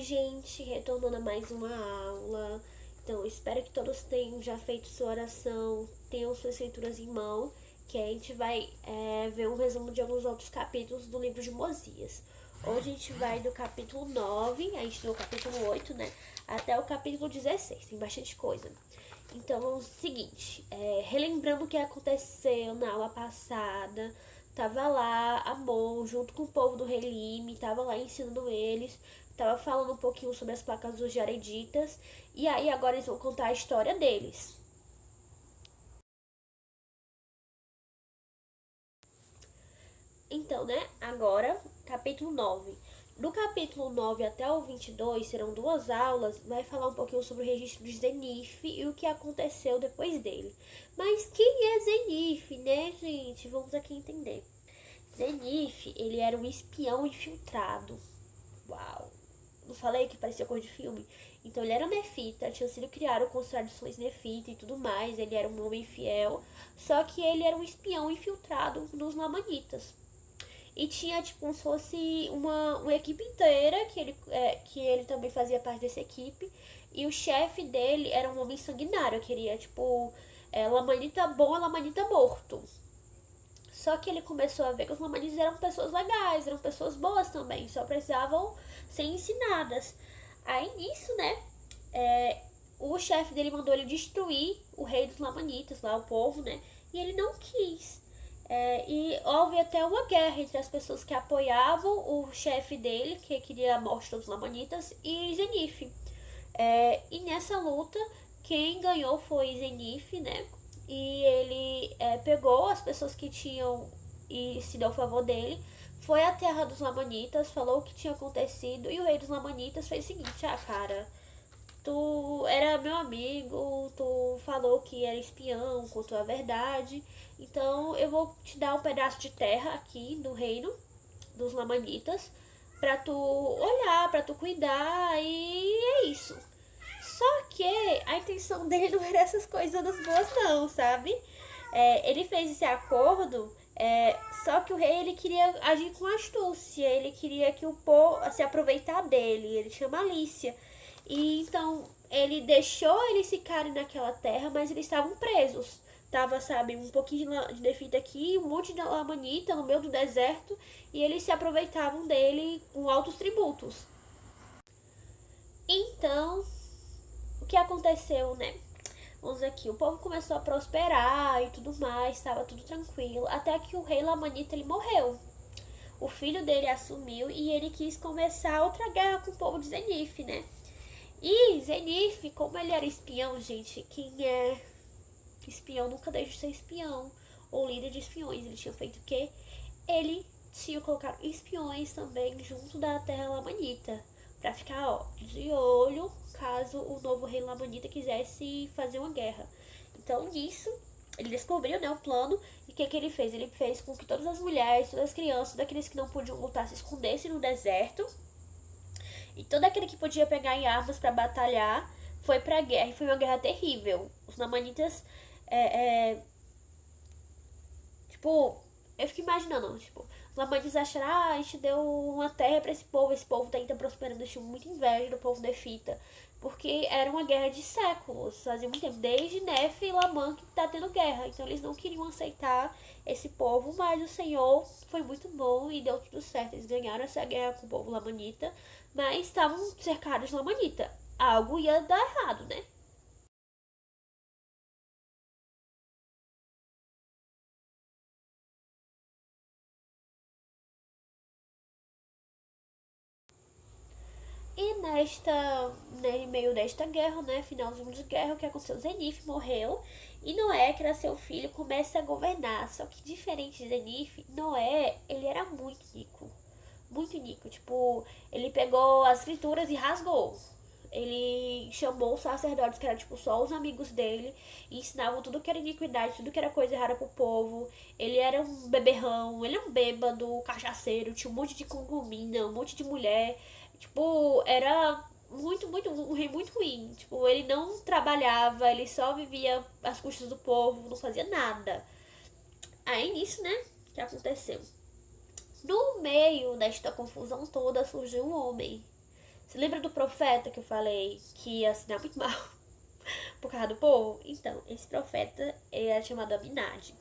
gente, retornando a mais uma aula. Então, espero que todos tenham já feito sua oração, tenham suas leituras em mão, que a gente vai ver um resumo de alguns outros capítulos do livro de Mosias. Hoje a gente vai do capítulo 9, a gente deu o capítulo 8, né? Até o capítulo 16, tem bastante coisa. Então, vamos ao seguinte, relembrando o que aconteceu na aula passada, tava lá Amon junto com o povo do Rei Lime, tava lá ensinando eles, tava falando um pouquinho sobre as placas dos Jareditas, e aí agora eles vão contar a história deles. Então, né, agora, capítulo 9. Do capítulo 9 até o 22 serão duas aulas, vai falar um pouquinho sobre o registro de Zenith e o que aconteceu depois dele. Mas quem é Zenith, né, gente? Vamos aqui entender. Zenith, ele era um espião infiltrado. Uau! Não falei que parecia cor de filme? Então ele era nefita, tinha sido criado com tradições nefita e tudo mais, ele era um homem fiel, só que ele era um espião infiltrado nos Lamanitas. E tinha, tipo, como se fosse uma equipe inteira, que ele também fazia parte dessa equipe. E o chefe dele era um homem sanguinário, queria, tipo, Lamanita bom e Lamanita morto. Só que ele começou a ver que os lamanitas eram pessoas legais, eram pessoas boas também, só precisavam ser ensinadas. Aí nisso, né, o chefe dele mandou ele destruir o rei dos lamanitas, lá o povo, né, e ele não quis. E houve até uma guerra entre as pessoas que apoiavam o chefe dele, que queria a morte dos lamanitas, e Zenith. E nessa luta, quem ganhou foi Zenith, né? E ele pegou as pessoas que tinham e se deu a favor dele, foi à terra dos Lamanitas, falou o que tinha acontecido, e o rei dos Lamanitas fez o seguinte: ah, cara, tu era meu amigo, tu falou que era espião, contou a verdade, então eu vou te dar um pedaço de terra aqui no reino dos Lamanitas pra tu olhar, pra tu cuidar, e é isso. Só que a intenção dele não era essas coisas boas não, sabe? Ele fez esse acordo, só que o rei ele queria agir com astúcia, ele queria que o povo se aproveitar dele, ele tinha malícia. E então ele deixou eles ficarem naquela terra, mas eles estavam presos. Tava, sabe, um pouquinho de nefita aqui, um monte de lamanita no meio do deserto, e eles se aproveitavam dele com altos tributos. Então, o que aconteceu, né? Vamos aqui, o povo começou a prosperar e tudo mais, estava tudo tranquilo, até que o rei Lamanita ele morreu. O filho dele assumiu e ele quis começar outra guerra com o povo de Zenith, né? E Zenith, como ele era espião, gente, quem é espião nunca deixa de ser espião ou líder de espiões. Ele tinha feito o quê? Ele tinha colocado espiões também junto da terra Lamanita, pra ficar, ó, de olho caso o novo rei Lamanita quisesse fazer uma guerra. Então, nisso, ele descobriu, né, o plano, e o que ele fez? Ele fez com que todas as mulheres, todas as crianças, todos aqueles que não podiam lutar se escondessem no deserto, e todo aquele que podia pegar em armas para batalhar foi pra guerra, e foi uma guerra terrível. Os Lamanitas, tipo, eu fico imaginando, tipo, os Lamanitas acharam, a gente deu uma terra pra esse povo tá ainda prosperando, eles tinham muita inveja do povo nefita, porque era uma guerra de séculos, fazia muito tempo, desde Nef e Lamã que tá tendo guerra, então eles não queriam aceitar esse povo, mas o Senhor foi muito bom e deu tudo certo, eles ganharam essa guerra com o povo Lamanita, mas estavam cercados de Lamanita, algo ia dar errado, né? E em meio desta guerra, né, finalzinho de guerra, o que aconteceu? Zenith morreu e Noé, que era seu filho, começa a governar. Só que diferente de Zenith, Noé, ele era muito rico. Muito rico. Tipo, ele pegou as escrituras e rasgou. Ele chamou os sacerdotes, que eram tipo só os amigos dele, e ensinavam tudo que era iniquidade, tudo que era coisa errada pro povo. Ele era um beberrão, ele é um bêbado, cachaceiro, tinha um monte de concubina, um monte de mulher. Tipo, era um rei muito ruim. Tipo, ele não trabalhava, ele só vivia às custas do povo, não fazia nada. Aí nisso, né, que aconteceu? No meio desta confusão toda surgiu um homem. Você lembra do profeta que eu falei que ia assinar muito mal por causa do povo? Então, esse profeta era chamado Abinadi.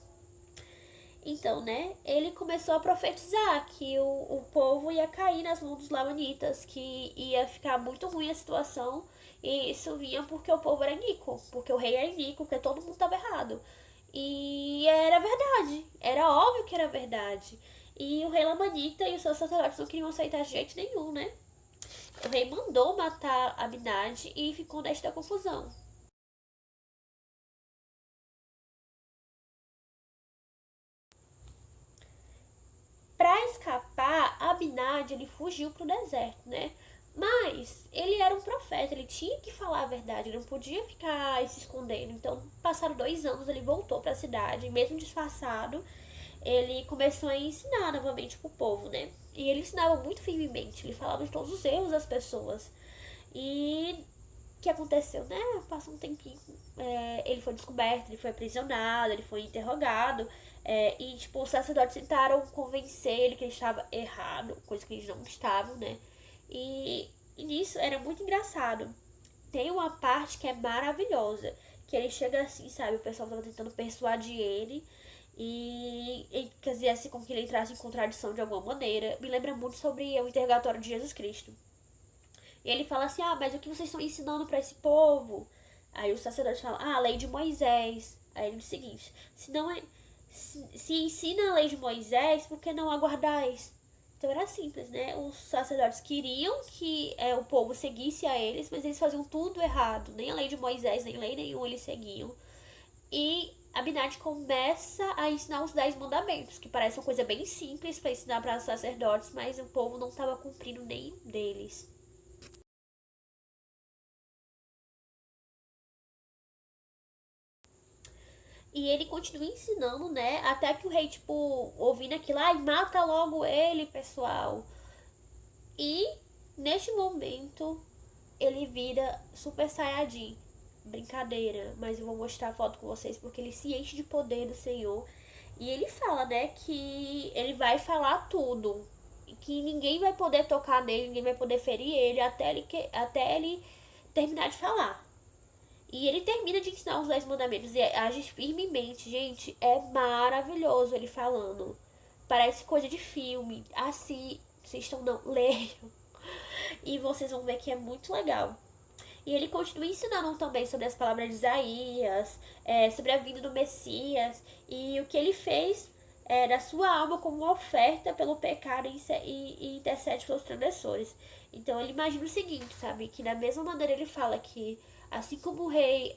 Então, né, ele começou a profetizar que o povo ia cair nas mãos dos lamanitas, que ia ficar muito ruim a situação, e isso vinha porque o povo era iníquo, porque o rei era iníquo, porque todo mundo estava errado. E era verdade, era óbvio que era verdade. E o rei Lamanita e os seus sacerdotes não queriam aceitar de jeito nenhum, né? O rei mandou matar Abinadi e ficou nesta confusão. Para escapar, Abinadi ele fugiu pro deserto, né? Mas ele era um profeta, ele tinha que falar a verdade, ele não podia ficar se escondendo. Então, passaram 2 anos, ele voltou para a cidade, mesmo disfarçado, ele começou a ensinar novamente pro povo, né? E ele ensinava muito firmemente, ele falava de todos os erros das pessoas. E o que aconteceu, né? Passou um tempinho, ele foi descoberto, ele foi aprisionado, ele foi interrogado. E, tipo, os sacerdotes tentaram convencer ele que ele estava errado, coisa que eles não estavam, né? E nisso era muito engraçado. Tem uma parte que é maravilhosa, que ele chega assim, sabe? O pessoal tava tentando persuadir ele e quisesse com que ele entrasse em contradição de alguma maneira. Me lembra muito sobre o interrogatório de Jesus Cristo. E ele fala assim: ah, mas o que vocês estão ensinando para esse povo? Aí o sacerdote fala: ah, a lei de Moisés. Aí ele diz o seguinte: se não é. Se ensina a lei de Moisés, por que não aguardais? Então era simples, né? Os sacerdotes queriam que o povo seguisse a eles, mas eles faziam tudo errado. Nem a lei de Moisés, nem lei nenhuma eles seguiam. E Abinadi começa a ensinar os 10 mandamentos, que parece uma coisa bem simples para ensinar para os sacerdotes, mas o povo não estava cumprindo nenhum deles. E ele continua ensinando, né? Até que o rei, tipo, ouvindo aquilo, ai, mata logo ele, pessoal. E neste momento ele vira Super Saiyajin. Brincadeira, mas eu vou mostrar a foto com vocês porque ele se enche de poder do Senhor. E ele fala, né, que ele vai falar tudo. Que ninguém vai poder tocar nele, ninguém vai poder ferir ele até ele terminar de falar. E ele termina de ensinar os 10 mandamentos e age firmemente. Gente, é maravilhoso ele falando. Parece coisa de filme. Assim, vocês estão não, leiam. E vocês vão ver que é muito legal. E ele continua ensinando também sobre as palavras de Isaías, sobre a vinda do Messias e o que ele fez da sua alma como uma oferta pelo pecado e intercede pelos transgressores. Então ele imagina o seguinte, sabe? Que da mesma maneira ele fala que assim como o rei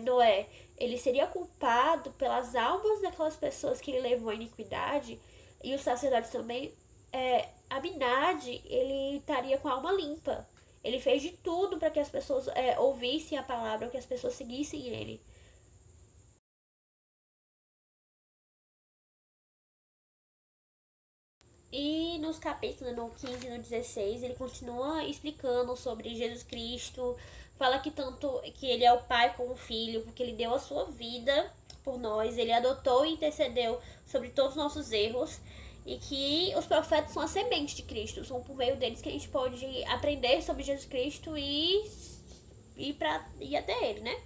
Noé, ele seria culpado pelas almas daquelas pessoas que ele levou à iniquidade, e os sacerdotes também, Abinadi, ele estaria com a alma limpa. Ele fez de tudo para que as pessoas ouvissem a palavra, que as pessoas seguissem ele. E nos capítulos, no 15 e no 16, ele continua explicando sobre Jesus Cristo. Fala que tanto que ele é o pai como o filho, porque ele deu a sua vida por nós, ele adotou e intercedeu sobre todos os nossos erros. E que os profetas são a semente de Cristo, são por meio deles que a gente pode aprender sobre Jesus Cristo e ir até ele, né?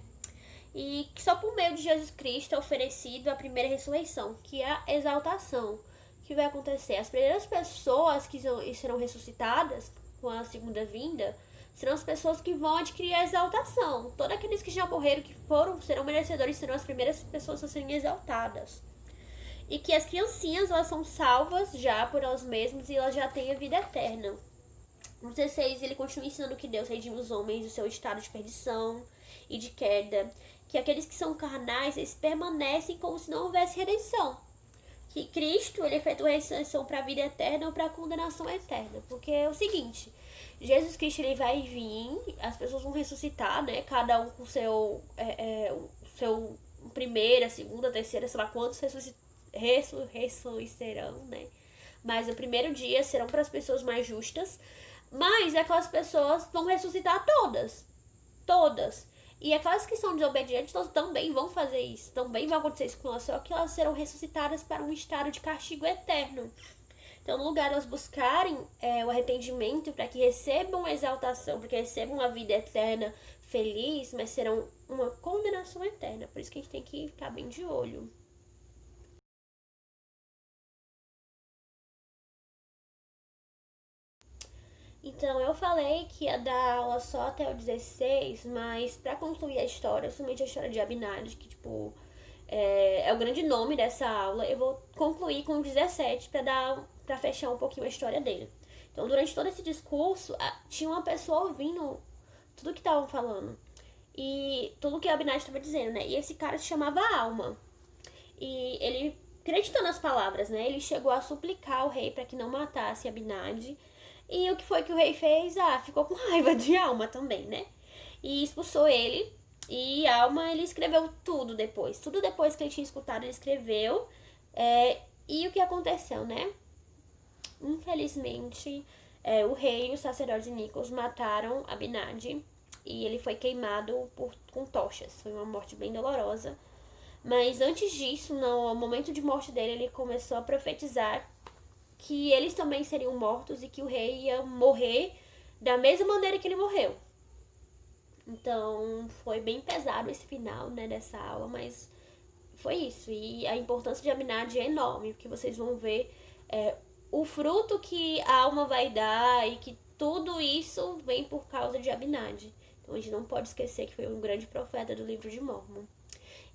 E que só por meio de Jesus Cristo é oferecido a primeira ressurreição, que é a exaltação. Que vai acontecer? As primeiras pessoas que serão ressuscitadas com a segunda vinda serão as pessoas que vão adquirir a exaltação. Todos aqueles que já morreram, que serão merecedores, serão as primeiras pessoas a serem exaltadas. E que as criancinhas, elas são salvas já por elas mesmas e elas já têm a vida eterna. No 16, ele continua ensinando que Deus redime os homens do seu estado de perdição e de queda. Que aqueles que são carnais, eles permanecem como se não houvesse redenção. Que Cristo, ele efetua a ressurreição para a vida eterna ou para a condenação eterna. Porque é o seguinte, Jesus Cristo, ele vai vir, as pessoas vão ressuscitar, né? Cada um com o seu primeira, segunda, terceira, sei lá quantos ressuscitarão, né? Mas o primeiro dia serão para as pessoas mais justas, mas aquelas pessoas vão ressuscitar todas. Todas. E aquelas que são desobedientes, elas também vão fazer isso. Também vai acontecer isso com elas, só que elas serão ressuscitadas para um estado de castigo eterno. Então, no lugar de elas buscarem o arrependimento para que recebam a exaltação, para que recebam a vida eterna feliz, mas serão uma condenação eterna. Por isso que a gente tem que ficar bem de olho. Então, eu falei que ia dar aula só até o 16, mas pra concluir a história, somente a história de Abinadi, que, tipo, é o grande nome dessa aula, eu vou concluir com o 17 pra fechar um pouquinho a história dele. Então, durante todo esse discurso, tinha uma pessoa ouvindo tudo que estavam falando. E tudo que Abinadi estava dizendo, né? E esse cara se chamava Alma. E ele, acreditando nas palavras, né? Ele chegou a suplicar ao rei para que não matasse Abinadi. E o que foi que o rei fez? Ficou com raiva de Alma também, né? E expulsou ele. E Alma, ele escreveu tudo depois. Tudo depois que ele tinha escutado, ele escreveu. E o que aconteceu, né? Infelizmente, o rei e os sacerdotes Nikos mataram Abinadi. E ele foi queimado com tochas. Foi uma morte bem dolorosa. Mas antes disso, no momento de morte dele, ele começou a profetizar que eles também seriam mortos e que o rei ia morrer da mesma maneira que ele morreu. Então, foi bem pesado esse final, né, dessa aula, mas foi isso. E a importância de Abinadi é enorme, porque vocês vão ver o fruto que a alma vai dar e que tudo isso vem por causa de Abinadi. Então, a gente não pode esquecer que foi um grande profeta do livro de Mórmon.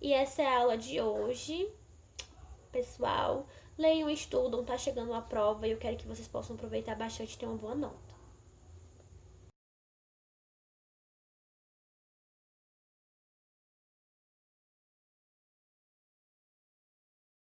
E essa é a aula de hoje, pessoal. Leiam, estudam, tá chegando a prova e eu quero que vocês possam aproveitar bastante e ter uma boa nota.